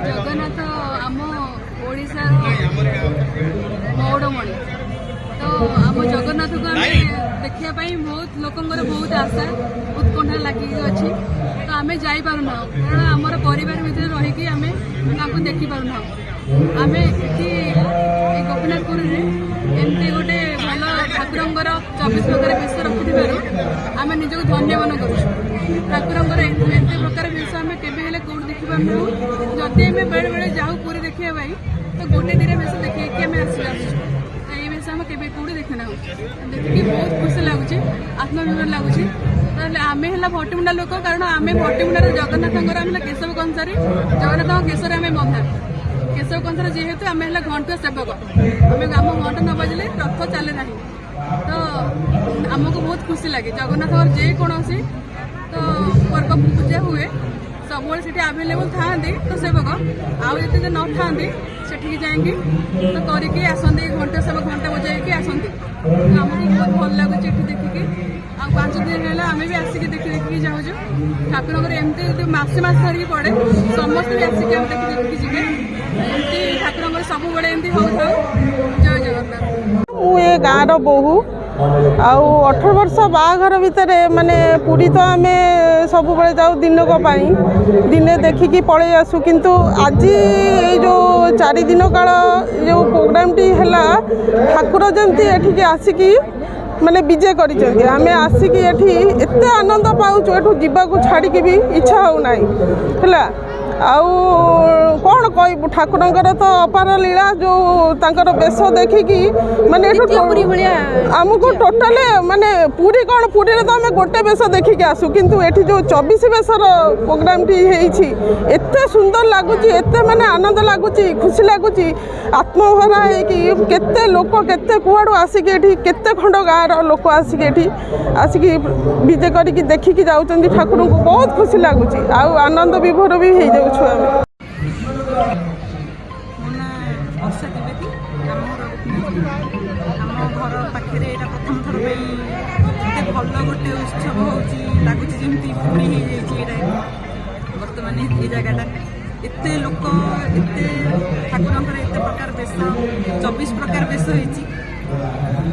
जगन्नाथ आम ओडिशार मौड़मणि तो आम जगन्नाथ को आम देखापी बहुत लोकंर बहुत आशा उत्कंठा लगी अच्छी तो आम जापारूना कारण आमर परिवार भितर रहीकि आम देखी पारूना आम ये गोपीनाथपुर एमती गोटे भल ठाकुर 24 प्रकार वेश रखि आम निजक धन्य मन कर ठाकुर एत प्रकार वेश आम के कौट देखा जदि आम बेले बेले जाऊ पूरी देखा भाई तो गोटे दिन वेश देखिए आम ये वेश आम के कौट देखना देखिए बहुत खुशी लगुच आत्मनिर्भर लगुच आम है भट्टिमुंडा लोक कारण आम भट्टिमुंडार जगन्नाथ आम केशव कंसारी जगन्नाथ केशर आम बंधा केशव कंसार जेहेतु आम है घंटा सेवक आम आम घंटा न बजले रथ चले ना तो आमको बहुत खुशी लगे जगन्नाथ जेकोसी तो पर्व पूजा हुए सब से आवेलेबल था तो सेवक आउ ये न था सेठिकी जाएंगे तो करके आसती घंटा सब घंटा बजाई आसती आमको बहुत भल लगुच देखिकी आ 5 दिन है आम भी आसिक देखी देखिकी जाऊँ ठाकुर एमती मसे मास धरिकी पड़े समस्त भी आसिक देखी देखिकी जी एमती ठाकुर सब बड़े एमती हो जय जगन्नाथ। ये गाँव बोहू आउ 18 वर्ष बाघर भितर माने पूरी तो आम सब जाऊ दिनक दिने देखिकी पड़े आसू किंतु आज जो 4 दिन काल जो प्रोग्राम टी है ठाकुर जमती एठिकी आसिकी माने विजय करिसेंती आमे आसिकी एठी एते आनंद पाउछु एठू जीवाकू छाड़ी भी इच्छा हो नाही हला आउ कौन कहबू ठाकुरंकर तो अपार लीला जो तांकर बेश देखिकी माने आमको टोटाल माने पूरी कौन पूरी तो आम गोटे बेश देखिकी आसू किंतु एठी जो 24 बेशर प्रोग्राम टी हेछि एते सुंदर लगुची एते माने आनंद लगुची खुशी लगुची आत्मभरा है केते लोक केते कुआडू आसिकी एठी केते खंड गाँव लोक आसिकी एठी आसिकी विजय करिकी देखिकी जाउचंदी ठाकुर को बहुत खुशी लगुची आउ आनंद विभोर भी हे जाउछु आमे। वर्षा द्विवेदी आम घर पाखे प्रथम थर पर भल गोटे उत्सव लगुच जमी पुणी हो बर्तमान ये जगटा एत लोक एत ठाकुर एत प्रकार बेश 24 प्रकार बेश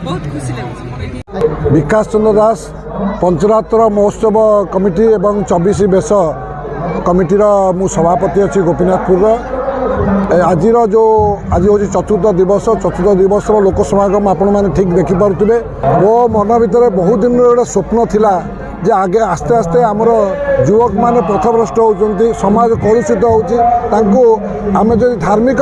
बहुत खुशी लगे। विकास चंद्र दास पंचरात्र महोत्सव कमिटी एवं 24 बेश कमिटीर मु सभापति अच्छी गोपीनाथपुर आज आज हूँ चतुर्थ दिवस लोक समागम आपण मैंने ठीक देखिपे मो मन भर बहुत दिन गोटे स्वप्न थिला जे आगे आस्ते आस्ते आमर युवक मैंने पथभ्रष्ट होती समाज कलुषित होमें जो धार्मिक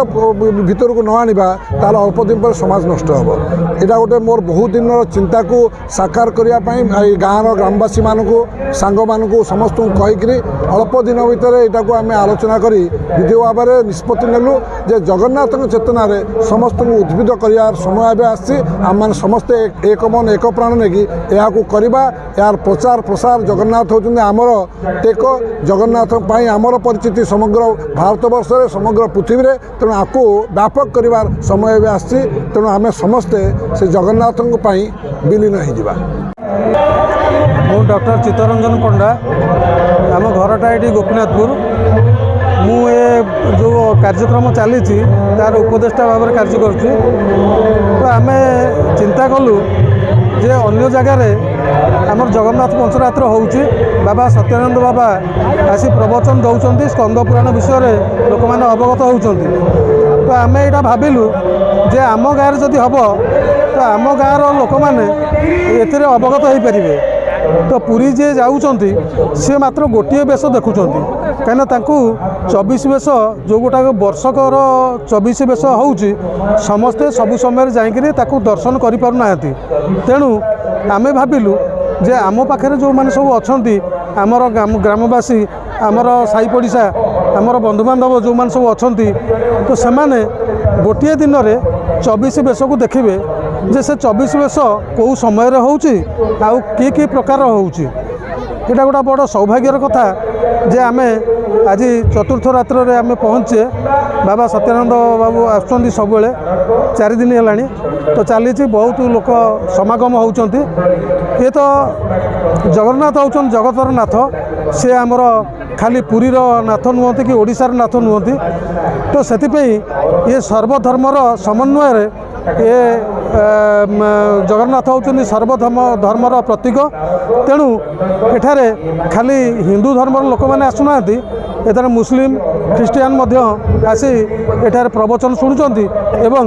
भीतर को न आनिबा ताल अल्प दिन पर समाज नष्ट हम यहाँ गोटे मोर बहुत दिन चिंता को साकार करने गाँव ग्रामवासी मानू सांग मानू समस्त कहीकि अल्प दिन भितर यहाँ को आम आलोचना कर विधि भाव में निष्पत्ति नेलु जे जगन्नाथ चेतना समस्त उद्भिद कर समय एवं आम समस्ते एक मन एक प्राण नहीं यार प्रचार प्रसार जगन्नाथ होचुंदी आमर टेक जगन्नाथ पाई आमर परिचिति समग्र भारत वर्ष समग्र पृथ्वी रे तेणु आपको व्यापक करिवार समय भी आसी तेणु आम समस्ते से जगन्नाथ विलीन हो मु डॉक्टर चित्तरंजन पंडा आम घरटा ये गोपीनाथपुर मु ए जो कार्यक्रम चली तार उपदेष्टा भाव में कार्य करुँ तो आम चिंता कलु जे अन्य जगार आमर जगन्नाथ पंचरात्र होउची बाबा सत्यानंद बाबा आसी प्रवचन दौरान स्कंद पुराण विषय में लोक मैंने अवगत होउचंती तो आम यहाँ भाविलु जे आम गाँव जदि हम तो आम गाँव लोक मैंने एथिरे अवगत हो पारे तो पुरी जे जाउचंती से मात्र गोटे बेश देखुं कहीं 24 बेश जो गोटाक वर्षकर 24 बेश होउची समस्ते सबु समय जाइकरी ताकू दर्शन करि पारु नाहंती तेणु आमे भाविलु जे आम पाखे जो मैंने सब अच्छा आमर ग्रामवासी आमर साई पड़िशा आमर बंधुबांधव जो मैंने सब अच्छा तो सेमाने गोटे दिन में 24 बेश को देखिए जे से 24 बेश कौ समय होउची आउ कि प्रकार होउची এটা ଗୋଟେ ବଡ଼ ସୌଭାଗ୍ୟର କଥା ଯେ ଆମେ ଆଜି ଚତୁର୍ଥ ରାତ୍ରରେ ଆମେ ପହଞ୍ଚେ। ବାବା ସତ୍ୟାନନ୍ଦ ବାବୁ ଆସୁଛନ୍ତି ସବୁବେଳେ, 4 ଦିନ ହେଲାଣି ତ ଚାଲିଛି, ବହୁତ ଲୋକ ସମାଗମ ହେଉଛନ୍ତି। ଏ ତ ଜଗନ୍ନାଥ ହେଉଛନ୍ତି ଜଗତର ନାଥ, ସେ ଆମର ଖାଲି ପୁରୀର ନାଥ ନୁହନ୍ତି କି ଓଡ଼ିଶାର ନାଥ ନୁହନ୍ତି। ତ ସେଥିପାଇଁ ଏ ସର୍ବଧର୍ମର ସମନ୍ୱୟରେ ଏ ଜଗନ୍ନାଥ ହେଉଛନ୍ତି ସର୍ବଧର୍ମର ପ୍ରତୀକ। ତେଣୁ ଏଠାରେ ଖାଲି ହିନ୍ଦୁ ଧର୍ମର ଲୋକମାନେ ଆସୁନାହାନ୍ତି, ଏଠାରେ ମୁସଲିମ୍ ଖ୍ରୀଷ୍ଟିଆନ ମଧ୍ୟ ଆସି ଏଠାରେ ପ୍ରବଚନ ଶୁଣୁଛନ୍ତି ଏବଂ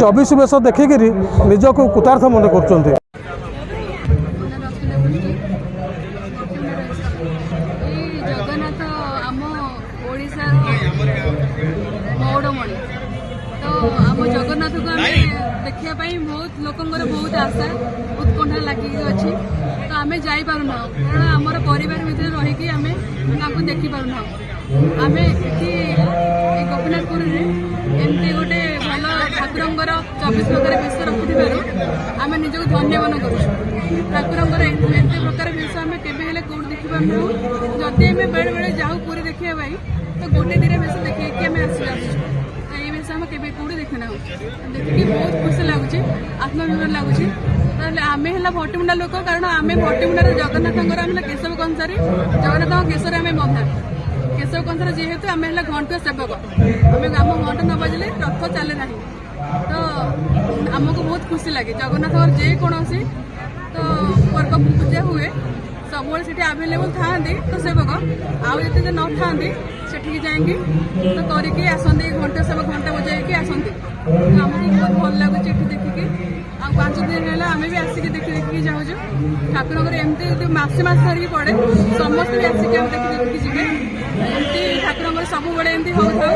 24 ବେଶ ଦେଖିକିରି ନିଜକୁ କୃତାର୍ଥ ମନେ କରୁଛନ୍ତି। ଜଗନ୍ନାଥ ଆମ ଓଡ଼ିଶାର ମଉଡ଼ମଣି। ତ ଆମ ଜଗନ୍ନାଥକୁ ଆମେ ଦେଖିବା ପାଇଁ ବହୁତ ଲୋକଙ୍କର ବହୁତ ଆଶା ଉତ୍କଣ୍ଠା ଲାଗିକି ଅଛି। ତ ଆମେ ଯାଇପାରୁନାହୁଁ, କାରଣ ଆମର ପରିବାର ଭିତରେ ରହିକି ଆମେ ତାଙ୍କୁ ଦେଖିପାରୁନାହୁଁ। ଆମେ ଏଠି ଏ ଗୋପୀନାଥପୁରରେ ଏମିତି ଗୋଟେ ଭଲ ଠାକୁରଙ୍କର 24 ପ୍ରକାର ବେଶ ରଖିଥିବାରୁ ଆମେ ନିଜକୁ ଧନ୍ୟ ମନେ କରୁଛୁ। ଠାକୁରଙ୍କର ଏତେ ପ୍ରକାର ବେଶ ଆମେ କେବେ ହେଲେ କେଉଁଠି ଦେଖିପାରୁନାହୁଁ। ଯଦି ଆମେ ବେଳେବେଳେ ଯାଉ ପୁରୀ ଦେଖିବା ପାଇଁ ତ ଗୋଟେ ଦିନ ବେଶ ଦେଖିକି ଆମେ ଆସିଯାଉଛୁ। ଏଇ ବେଶ ଆମେ କେବେ କେଉଁଠି ଦେଖିନାହୁଁ। ଦେଖିକି ବହୁତ ଖୁସି ଲାଗୁଛି, ଆତ୍ମବିଶ୍ୱାସ ଲାଗୁଛି। ତାହେଲେ ଆମେ ହେଲା ଭଟିମୁଣ୍ଡା ଲୋକ, କାରଣ ଆମେ ଭଟିମୁଣ୍ଡାର ଜଗନ୍ନାଥଙ୍କର ଆମେ ହେଲା କେଶବ କଂସାରୀ, ଜଗନ୍ନାଥଙ୍କ କେଶରେ ଆମେ ବନ୍ଧା। କେଶବ କଂସାର ଯେହେତୁ ଆମେ ହେଲା ଘଣ୍ଟ ସେବକ, ଆମେ ଆମ ଘଣ୍ଟ ନ ବାଜିଲେ ରଥ ଚାଲେ ନାହିଁ। ତ ଆମକୁ ବହୁତ ଖୁସି ଲାଗେ। ଜଗନ୍ନାଥଙ୍କର ଯେକୌଣସି ତ ପର୍ବ ପୂଜା ହୁଏ ସବୁବେଳେ ସେଠି ଆଭେଲେବୁଲ୍ ଥାଆନ୍ତି ତ ସେବକ, ଆଉ ଯେତେ ଯେ ନଥାନ୍ତି ସେଠିକି ଯାଇକି ତ କରିକି ଆସନ୍ତି, ଘଣ୍ଟା ସେବକ ଘଣ୍ଟା ବଜାଇକି ଆସନ୍ତି। ଆମକୁ ବହୁତ ଭଲ ଲାଗୁଛି ଏଠି ଦେଖିକି। ଆଉ 5 ଦିନ ହେଲା ଆମେ ବି ଆସିକି ଦେଖିକି ଯାଉଛୁ। ଠାକୁରଙ୍କର ଏମିତି ମାସେ ଧରିକି ପଡ଼େ, ସମସ୍ତେ ବି ଆସିକି ଆମେ ଦେଖିକି ଯିବେ। ଏମିତି ଠାକୁରଙ୍କର ସବୁବେଳେ ଏମିତି ହଉଥାଉ।